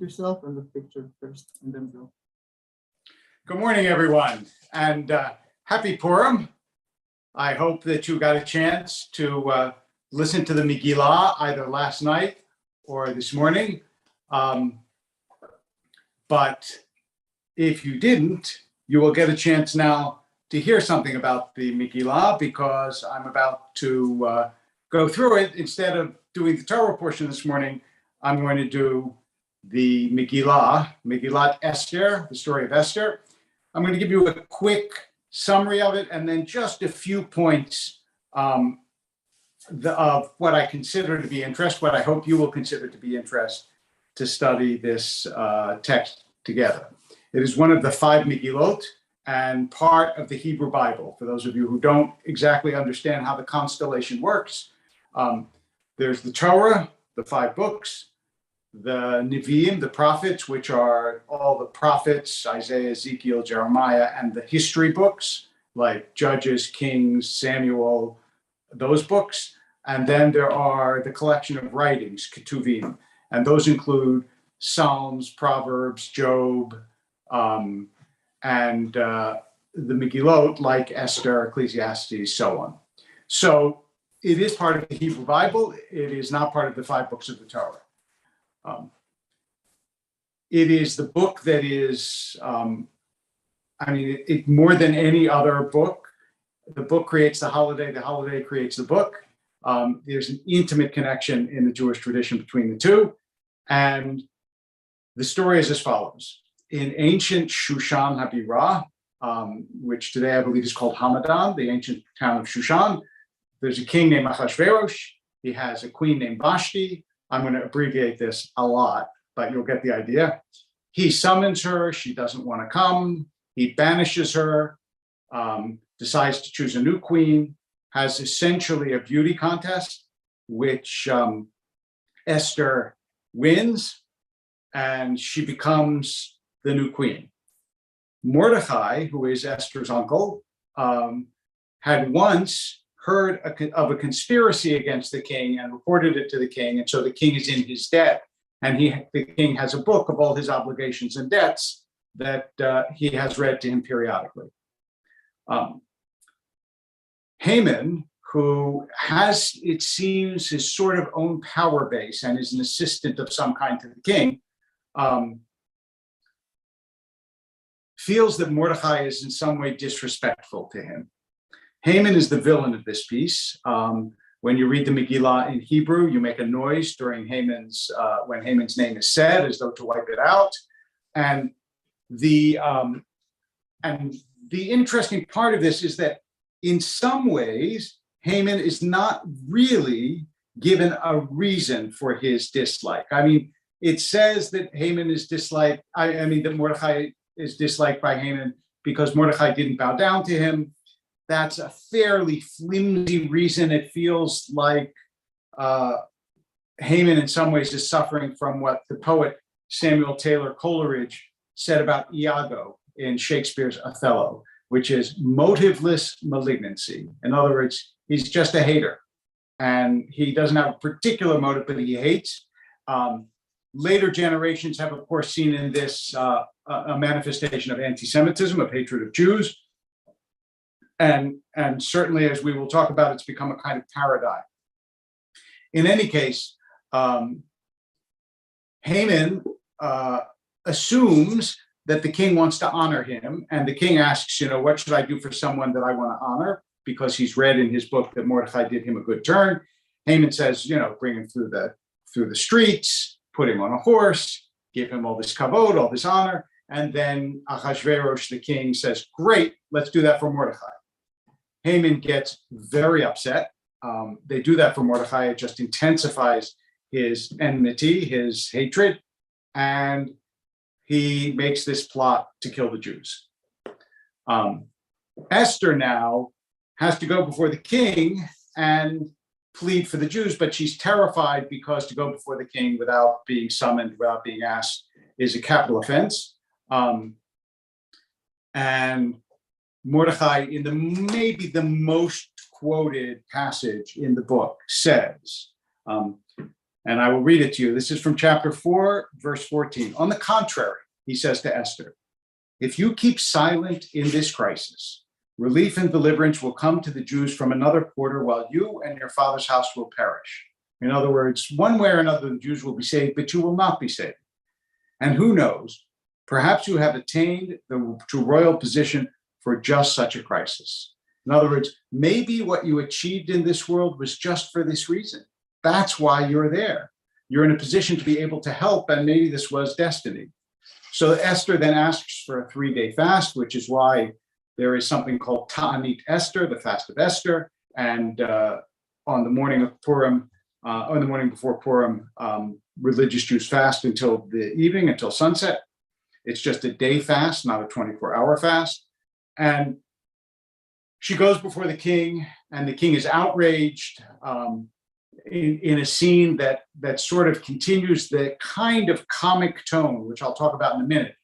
yourself and the picture first, and then go. Good morning, everyone, and happy Purim. I hope that you got a chance to listen to the Megillah either last night or this morning. But if you didn't, you will get a chance now to hear something about the Megillah, because I'm about to go through it. Instead of doing the Torah portion this morning, I'm going to do the Megillat Esther, the story of Esther. I'm going to give you a quick summary of it, and then just a few points of what I consider to be interest, what I hope you will consider to be interest to study this text together. It is one of the 5 Megillot and part of the Hebrew Bible. For those of you who don't exactly understand how the constellation works, there's the Torah, the 5 books, the Nevi'im, the prophets, which are all the prophets, Isaiah, Ezekiel, Jeremiah, and the history books like Judges, Kings, Samuel, those books. And then there are the collection of writings, Ketuvim, and those include Psalms, Proverbs, Job, and the Megillot like Esther, Ecclesiastes, so on. So it is part of the Hebrew Bible. It is not part of the 5 books of the Torah. It is the book that is, it more than any other book, the book creates the holiday creates the book. There's an intimate connection in the Jewish tradition between the two. And the story is as follows. In ancient Shushan Habirah, which today I believe is called Hamadan, the ancient town of Shushan, there's a king named Achashverosh. He has a queen named Vashti. I'm going to abbreviate this a lot, but you'll get the idea. He summons her. She doesn't want to come. He banishes her, decides to choose a new queen, has essentially a beauty contest, which Esther wins, and she becomes the new queen. Mordechai, who is Esther's uncle, had once heard of a conspiracy against the king and reported it to the king, and so the king is in his debt, and the king has a book of all his obligations and debts that he has read to him periodically. Haman, who has, it seems, his sort of own power base and is an assistant of some kind to the king, feels that Mordechai is in some way disrespectful to him. Haman is the villain of this piece. When you read the Megillah in Hebrew, you make a noise during when Haman's name is said, as though to wipe it out. And the interesting part of this is that in some ways, Haman is not really given a reason for his dislike. I mean, it says that Haman is disliked. That Mordechai is disliked by Haman because Mordechai didn't bow down to him. That's a fairly flimsy reason. It feels like Haman in some ways is suffering from what the poet Samuel Taylor Coleridge said about Iago in Shakespeare's Othello, which is motiveless malignancy. In other words, he's just a hater, and he doesn't have a particular motive, but he hates. Later generations have, of course, seen in this a manifestation of anti-Semitism, of hatred of Jews. And certainly, as we will talk about, it's become a kind of paradigm. In any case, Haman assumes that the king wants to honor him, and the king asks, what should I do for someone that I want to honor? Because he's read in his book that Mordechai did him a good turn. Haman says, bring him through the streets, put him on a horse, give him all this kavod, all this honor, and then Achashverosh, the king, says, great, let's do that for Mordechai. Haman gets very upset. They do that for Mordechai. It just intensifies his enmity, his hatred, and he makes this plot to kill the Jews. Esther now has to go before the king and plead for the Jews, but she's terrified because to go before the king without being summoned, without being asked, is a capital offense. And Mordechai, in maybe the most quoted passage in the book, says, And I will read it to you. This is from chapter 4, verse 14. On the contrary, he says to Esther, if you keep silent in this crisis, relief and deliverance will come to the Jews from another quarter, while you and your father's house will perish. In other words, one way or another, the Jews will be saved, but you will not be saved. And who knows, perhaps you have attained to royal position for just such a crisis. In other words, maybe what you achieved in this world was just for this reason. That's why you're there. You're in a position to be able to help, and maybe this was destiny. So Esther then asks for a 3-day fast, which is why there is something called Ta'anit Esther, the fast of Esther. And on the morning of Purim, on the morning before Purim, religious Jews fast until the evening, until sunset. It's just a day fast, not a 24-hour fast. And she goes before the king, and the king is outraged in a scene that sort of continues the kind of comic tone, which I'll talk about in a minute,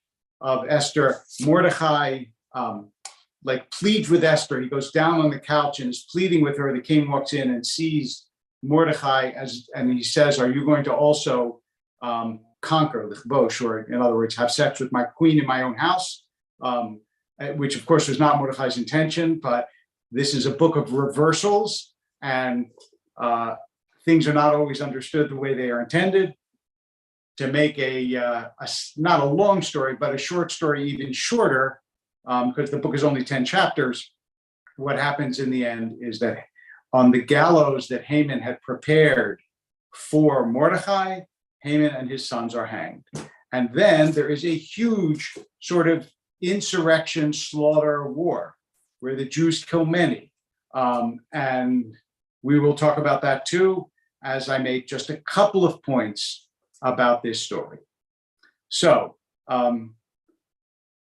of Esther. Mordechai like pleads with Esther. He goes down on the couch and is pleading with her. The king walks in and sees Mordechai and he says, are you going to also conquer, or in other words, have sex with my queen in my own house? Which of course was not Mordechai's intention, but this is a book of reversals, and things are not always understood the way they are intended. To make not a long story, but a short story even shorter, because the book is only 10 chapters, what happens in the end is that on the gallows that Haman had prepared for Mordechai, Haman and his sons are hanged. And then there is a huge sort of insurrection, slaughter, war, where the Jews kill many. And we will talk about that too, as I make just a couple of points about this story. So,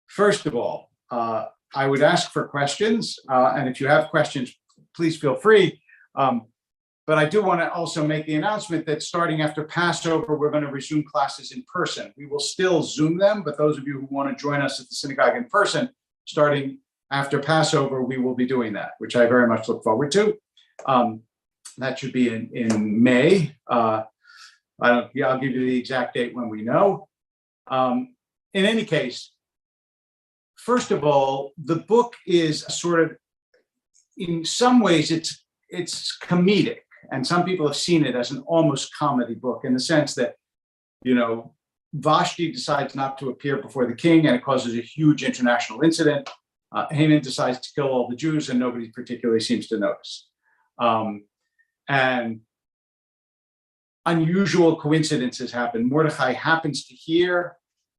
first of all, I would ask for questions, and if you have questions, please feel free. But I do want to also make the announcement that starting after Passover, we're going to resume classes in person. We will still Zoom them, but those of you who want to join us at the synagogue in person, starting after Passover, we will be doing that, which I very much look forward to. That should be in May. I'll give you the exact date when we know. In any case, first of all, the book is sort of, in some ways, it's comedic, and some people have seen it as an almost comedy book in the sense that, Vashti decides not to appear before the king, and it causes a huge international incident. Haman decides to kill all the Jews, and nobody particularly seems to notice. And unusual coincidences happen. Mordechai happens to hear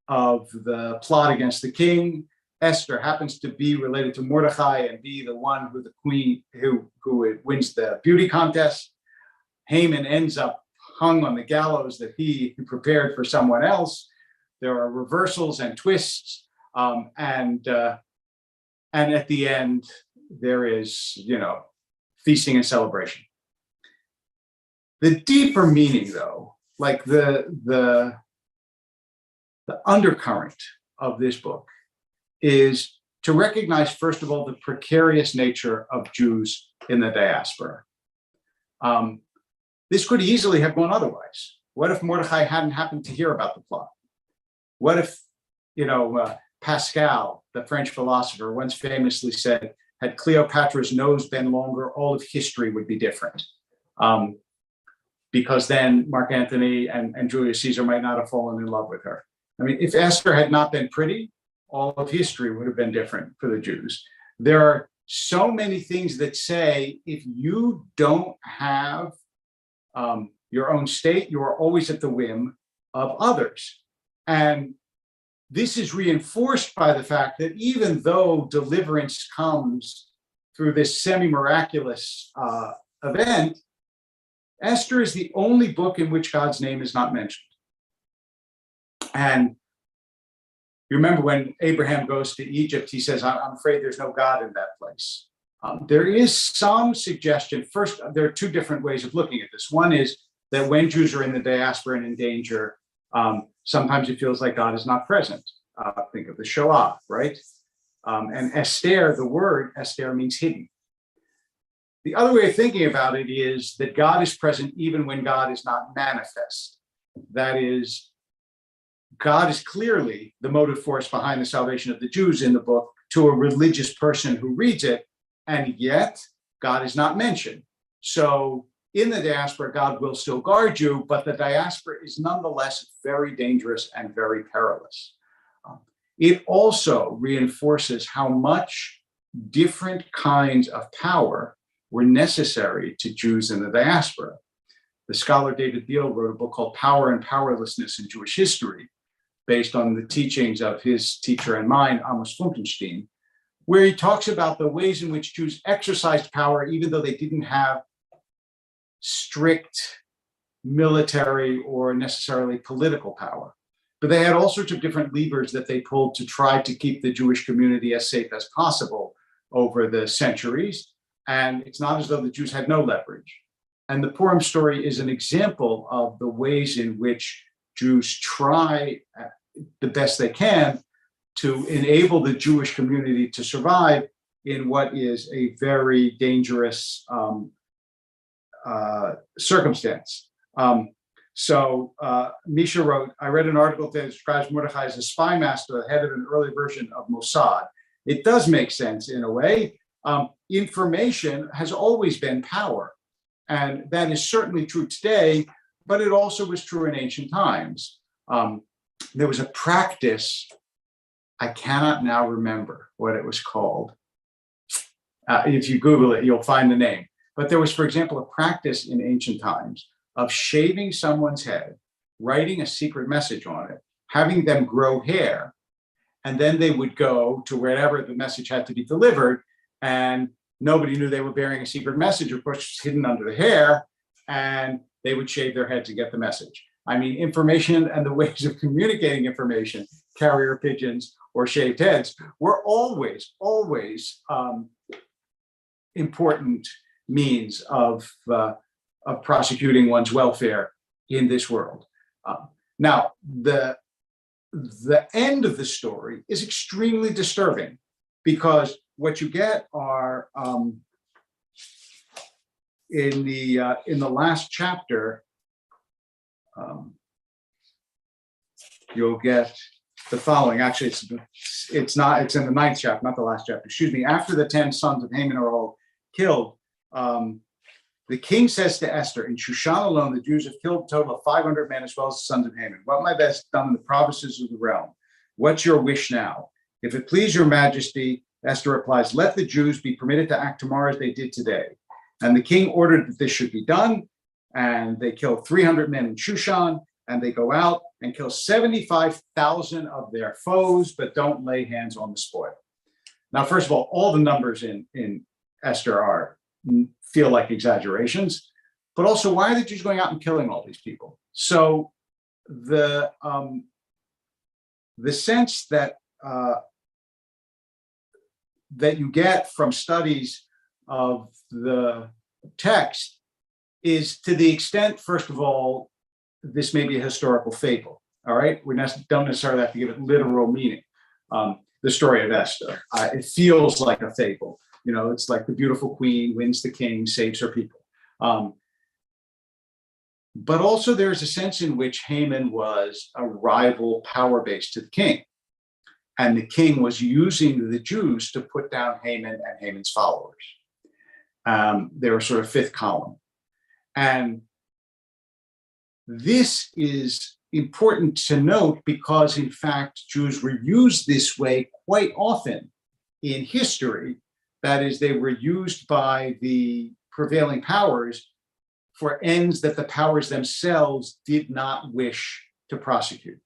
of the plot against the king. Esther happens to be related to Mordechai and be the one who the queen who wins the beauty contest. Haman ends up hung on the gallows that he prepared for someone else. There are reversals and twists, and at the end there is feasting and celebration. The deeper meaning, though, like the undercurrent of this book, is to recognize, first of all, the precarious nature of Jews in the diaspora. This could easily have gone otherwise. What if Mordechai hadn't happened to hear about the plot? What if, Pascal, the French philosopher, once famously said, had Cleopatra's nose been longer, all of history would be different. Because then Mark Antony and Julius Caesar might not have fallen in love with her. I mean, if Esther had not been pretty, all of history would have been different for the Jews. There are so many things that say, if you don't have your own state, you are always at the whim of others. And this is reinforced by the fact that even though deliverance comes through this semi-miraculous event, Esther is the only book in which God's name is not mentioned. And you remember when Abraham goes to Egypt, he says, I'm afraid there's no God in that place. There is some suggestion. First, there are two different ways of looking at this. One is that when Jews are in the diaspora and in danger, sometimes it feels like God is not present. Think of the Shoah, right? And Esther, the word Esther means hidden. The other way of thinking about it is that God is present even when God is not manifest. That is, God is clearly the motive force behind the salvation of the Jews in the book to a religious person who reads it, and yet God is not mentioned. So in the diaspora, God will still guard you, but the diaspora is nonetheless very dangerous and very perilous. It also reinforces how much different kinds of power were necessary to Jews in the diaspora. The scholar David Beale wrote a book called Power and Powerlessness in Jewish History, based on the teachings of his teacher and mine, Amos Funkenstein, where he talks about the ways in which Jews exercised power, even though they didn't have strict military or necessarily political power. But they had all sorts of different levers that they pulled to try to keep the Jewish community as safe as possible over the centuries. And it's not as though the Jews had no leverage. And the Purim story is an example of the ways in which Jews try the best they can to enable the Jewish community to survive in what is a very dangerous circumstance. Misha wrote, I read an article that describes Mordechai as a spy master, the head of an early version of Mossad. It does make sense in a way. Information has always been power. And that is certainly true today, but it also was true in ancient times. There was a practice, I cannot now remember what it was called. If you Google it, you'll find the name. But there was, for example, a practice in ancient times of shaving someone's head, writing a secret message on it, having them grow hair, and then they would go to wherever the message had to be delivered, and nobody knew they were bearing a secret message, of course, it was hidden under the hair, and they would shave their head to get the message. I mean, information and the ways of communicating information, carrier pigeons or shaved heads, were always important means of prosecuting one's welfare in this world. Now, the end of the story is extremely disturbing, because what you get are in the last chapter, you'll get the following. Actually, it's in the 9th chapter, not the last chapter. Excuse me. After the 10 sons of Haman are all killed, the king says to Esther, in Shushan alone, the Jews have killed a total of 500 men as well as the sons of Haman. What might best done in the provinces of the realm? What's your wish now? If it please your majesty, Esther replies, let the Jews be permitted to act tomorrow as they did today. And the king ordered that this should be done. And they kill 300 men in Shushan, and they go out and kill 75,000 of their foes, but don't lay hands on the spoil. Now, first of all the numbers in Esther feel like exaggerations, but also, why are the Jews going out and killing all these people? So the sense that that you get from studies of the text is, to the extent, first of all, this may be a historical fable. All right, we don't necessarily have to give it literal meaning. The story of Esther, it feels like a fable. You know, it's like the beautiful queen wins the king, saves her people. But also there's a sense in which Haman was a rival power base to the king. And the king was using the Jews to put down Haman and Haman's followers. They were sort of fifth column. And this is important to note because, in fact, Jews were used this way quite often in history. That is, they were used by the prevailing powers for ends that the powers themselves did not wish to prosecute.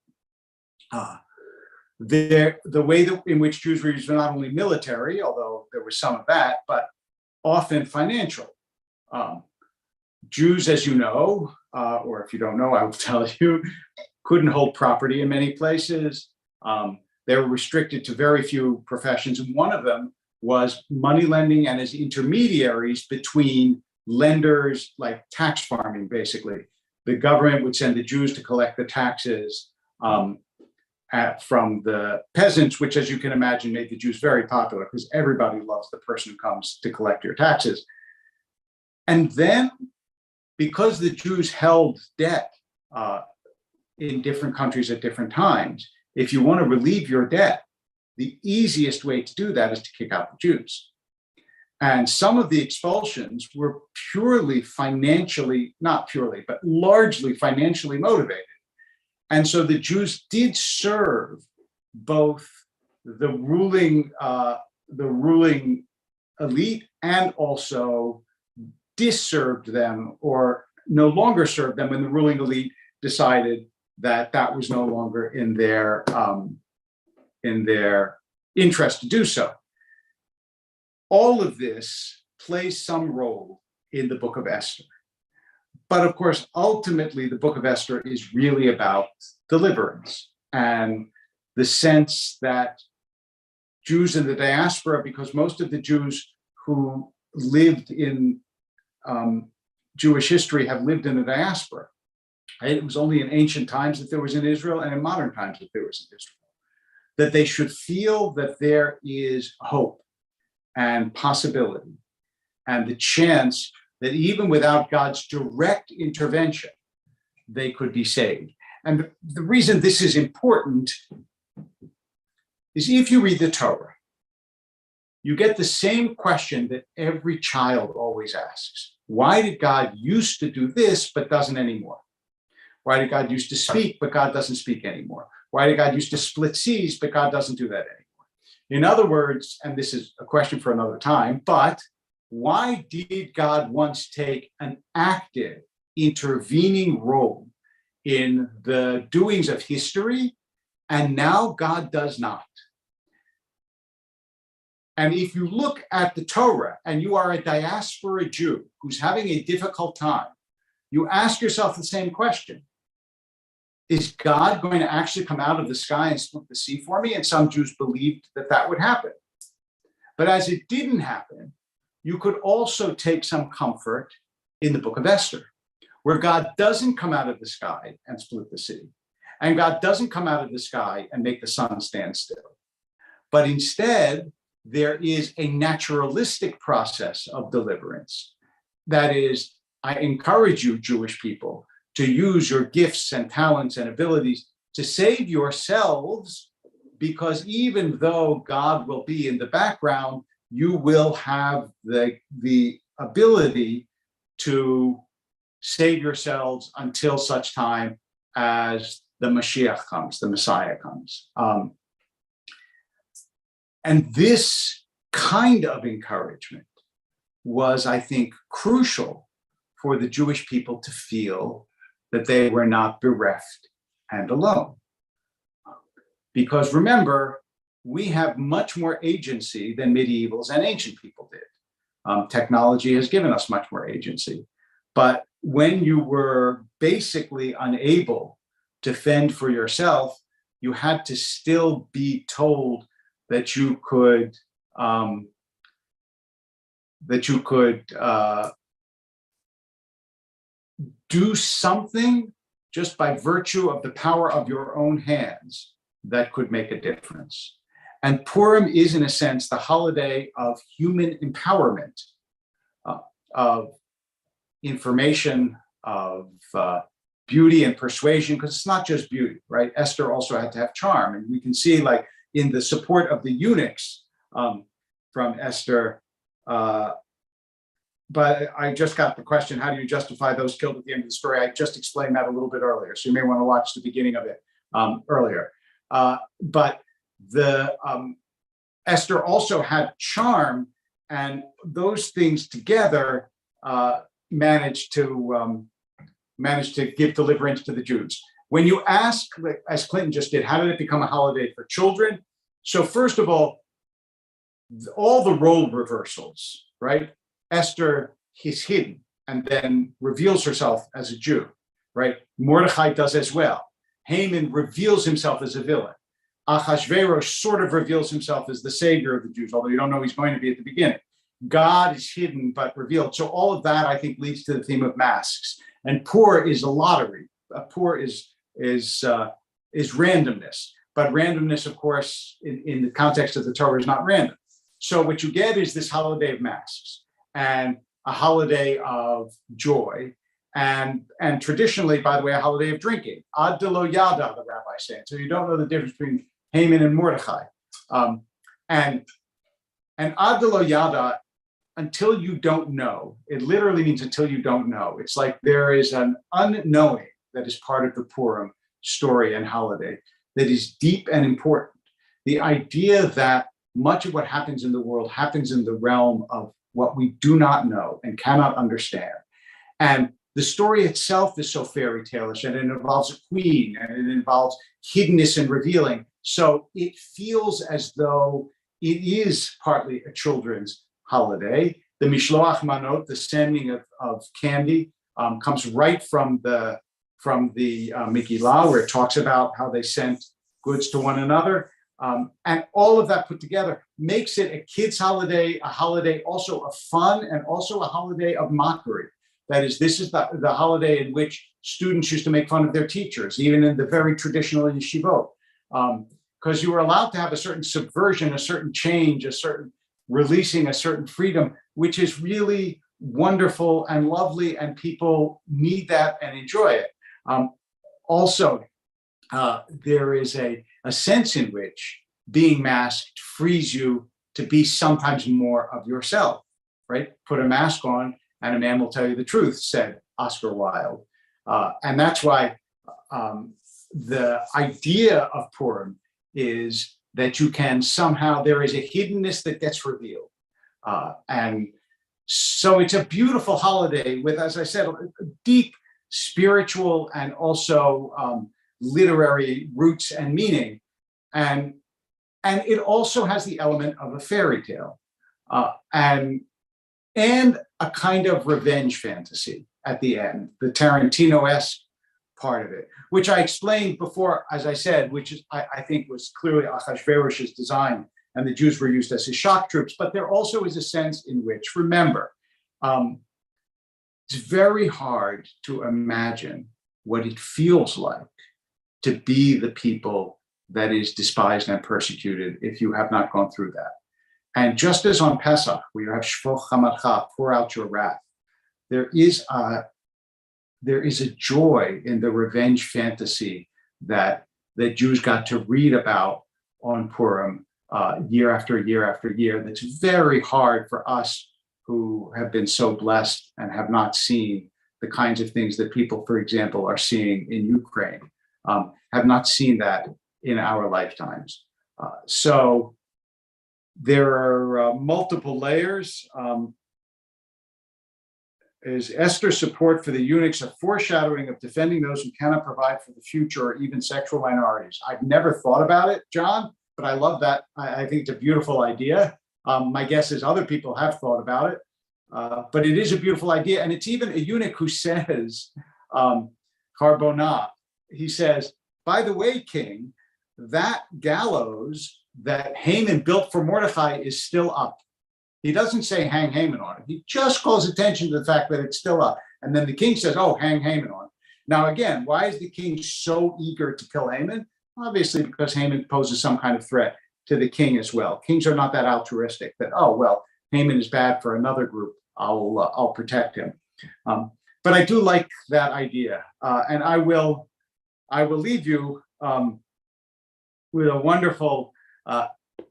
The way in which Jews were used were not only military, although there was some of that, but often financial. Jews, as you know, or if you don't know, I will tell you, couldn't hold property in many places. They were restricted to very few professions, and one of them was money lending and as intermediaries between lenders, like tax farming, basically. The government would send the Jews to collect the taxes from the peasants, which, as you can imagine, made the Jews very popular because everybody loves the person who comes to collect your taxes. And then, because the Jews held debt in different countries at different times, if you want to relieve your debt, the easiest way to do that is to kick out the Jews. And some of the expulsions were purely financially, not purely, but largely financially motivated. And so the Jews did serve both the ruling elite and also disserved them, or no longer served them when the ruling elite decided that that was no longer in their interest to do so. All of this plays some role in the book of Esther. But of course, ultimately, the book of Esther is really about deliverance and the sense that Jews in the diaspora, because most of the Jews who lived in Jewish history have lived in the diaspora. Right? It was only in ancient times that there was in Israel, and in modern times that there was in Israel. That they should feel that there is hope and possibility and the chance that even without God's direct intervention, they could be saved. And the reason this is important is if you read the Torah, you get the same question that every child always asks. Why did God used to do this but doesn't anymore? Why did God used to speak but God doesn't speak anymore? Why did God used to split seas but God doesn't do that anymore? In other words, and this is a question for another time, but why did God once take an active, intervening role in the doings of history, and now God does not? And if you look at the Torah and you are a diaspora Jew who's having a difficult time, you ask yourself the same question. Is God going to actually come out of the sky and split the sea for me? And some Jews believed that that would happen. But as it didn't happen, you could also take some comfort in the book of Esther, where God doesn't come out of the sky and split the sea. And God doesn't come out of the sky and make the sun stand still. But instead, there is a naturalistic process of deliverance. That is, I encourage you, Jewish people, to use your gifts and talents and abilities to save yourselves, because even though God will be in the background, you will have the ability to save yourselves until such time as the Mashiach comes, the Messiah comes. And this kind of encouragement was, I think, crucial for the Jewish people to feel that they were not bereft and alone. Because remember, we have much more agency than medievals and ancient people did. Technology has given us much more agency. But when you were basically unable to fend for yourself, you had to still be told that you could do something just by virtue of the power of your own hands that could make a difference. And Purim is, in a sense, the holiday of human empowerment, of information, of beauty and persuasion, because it's not just beauty, right? Esther also had to have charm. And we can see, like, in the support of the eunuchs from Esther. But I just got the question, how do you justify those killed at the end of the story? I just explained that a little bit earlier, so you may want to watch the beginning of it earlier. But the Esther also had charm, and those things together managed to give deliverance to the Jews. When you ask, as Clinton just did, how did it become a holiday for children? So first of all the role reversals, right? Esther is hidden and then reveals herself as a Jew, right? Mordechai does as well. Haman reveals himself as a villain. Ahasuerus sort of reveals himself as the savior of the Jews, although you don't know he's going to be at the beginning. God is hidden but revealed. So all of that, I think, leads to the theme of masks. And Pur is a lottery. Pur is randomness. But randomness, of course, in the context of the Torah, is not random. So what you get is this holiday of masks. And a holiday of joy, and traditionally, by the way, a holiday of drinking. Ad de lo yada, the rabbi said. So you don't know the difference between Haman and Mordechai. And ad de lo yada, until you don't know, it literally means until you don't know. It's like there is an unknowing that is part of the Purim story and holiday that is deep and important. The idea that much of what happens in the world happens in the realm of what we do not know and cannot understand. And the story itself is so fairy tale-ish, and it involves a queen, and it involves hiddenness and revealing. So it feels as though it is partly a children's holiday. The Mishloach Manot, the sending of candy, comes right from the Megillah, where it talks about how they sent goods to one another. And all of that put together makes it a kid's holiday, a holiday also of fun, and also a holiday of mockery. That is, this is the holiday in which students used to make fun of their teachers, even in the very traditional yeshivot, because you were allowed to have a certain subversion, a certain change, a certain releasing, a certain freedom, which is really wonderful and lovely, and people need that and enjoy it. Also, there is a sense in which being masked frees you to be sometimes more of yourself, right? Put a mask on and a man will tell you the truth, said Oscar Wilde. And that's why the idea of Purim is that you can somehow, there is a hiddenness that gets revealed. And so it's a beautiful holiday with, as I said, deep spiritual and also literary roots and meaning. And it also has the element of a fairy tale and a kind of revenge fantasy at the end, the Tarantino-esque part of it, which I explained before, as I said, which is, I think was clearly Achashverosh's design, and the Jews were used as his shock troops. But there also is a sense in which, remember, it's very hard to imagine what it feels like to be the people that is despised and persecuted if you have not gone through that. And just as on Pesach, we have Shvoch Hamarcha, pour out your wrath, there is a joy in the revenge fantasy that Jews got to read about on Purim year after year after year. That's very hard for us who have been so blessed and have not seen the kinds of things that people, for example, are seeing in Ukraine, have not seen that in our lifetimes. So there are multiple layers. Is Esther's support for the eunuchs a foreshadowing of defending those who cannot provide for the future or even sexual minorities? I've never thought about it, John, but I love that. I think it's a beautiful idea. My guess is other people have thought about it, but it is a beautiful idea. And it's even a eunuch who says, Harbonah, he says, by the way, king, that gallows that Haman built for Mordechai is still up. He doesn't say hang Haman on it. He just calls attention to the fact that it's still up. And then the king says, oh, hang Haman on it. Now, again, why is the king so eager to kill Haman? Obviously, because Haman poses some kind of threat to the king as well. Kings are not that altruistic that, oh, well, Haman is bad for another group. I'll protect him. But I do like that idea. And I will leave you with a wonderful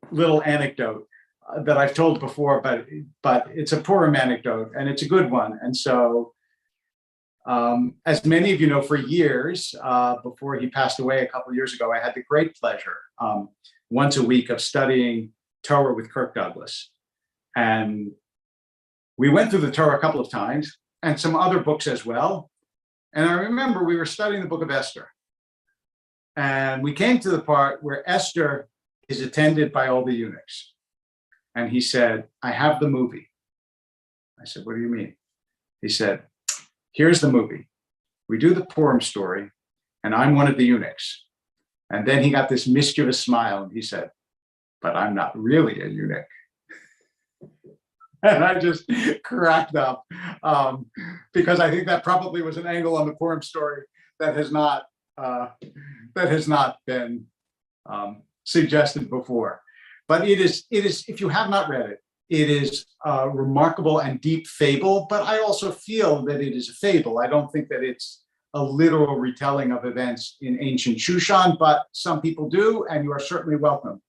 little anecdote that I've told before, but it's a Purim anecdote and it's a good one. And so, as many of you know, for years, before he passed away a couple of years ago, I had the great pleasure once a week of studying Torah with Kirk Douglas. And we went through the Torah a couple of times and some other books as well. And I remember we were studying the book of Esther. And we came to the part where Esther is attended by all the eunuchs. And he said, I have the movie. I said, what do you mean? He said, here's the movie. We do the Purim story, and I'm one of the eunuchs. And then he got this mischievous smile, and he said, but I'm not really a eunuch. And I just cracked up because I think that probably was an angle on the Purim story that has not been suggested before. But it is, if you have not read it, it is a remarkable and deep fable, but I also feel that it is a fable. I don't think that it's a literal retelling of events in ancient Shushan, but some people do, and you are certainly welcome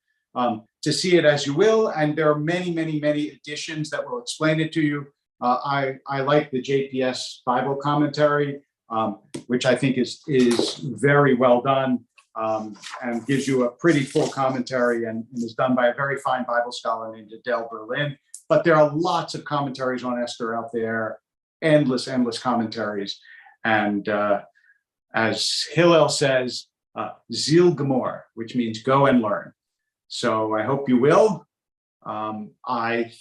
to see it as you will. And there are many, many, many editions that will explain it to you. I like the JPS Bible commentary, which I think is very well done, and gives you a pretty full commentary, and is done by a very fine Bible scholar named Adele Berlin. But there are lots of commentaries on Esther out there, endless commentaries. And as Hillel says, Zil Gemor, which means go and learn. So I hope you will. I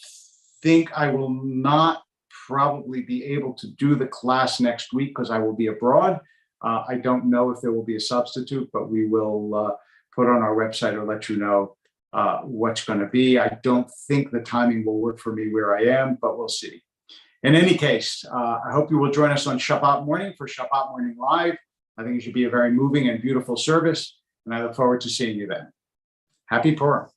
think I will not probably be able to do the class next week because I will be abroad. I don't know if there will be a substitute, but we will put on our website or let you know what's going to be. I don't think the timing will work for me where I am, but we'll see. In any case, I hope you will join us on Shabbat morning for Shabbat Morning Live. I think it should be a very moving and beautiful service, and I look forward to seeing you then. Happy Purim.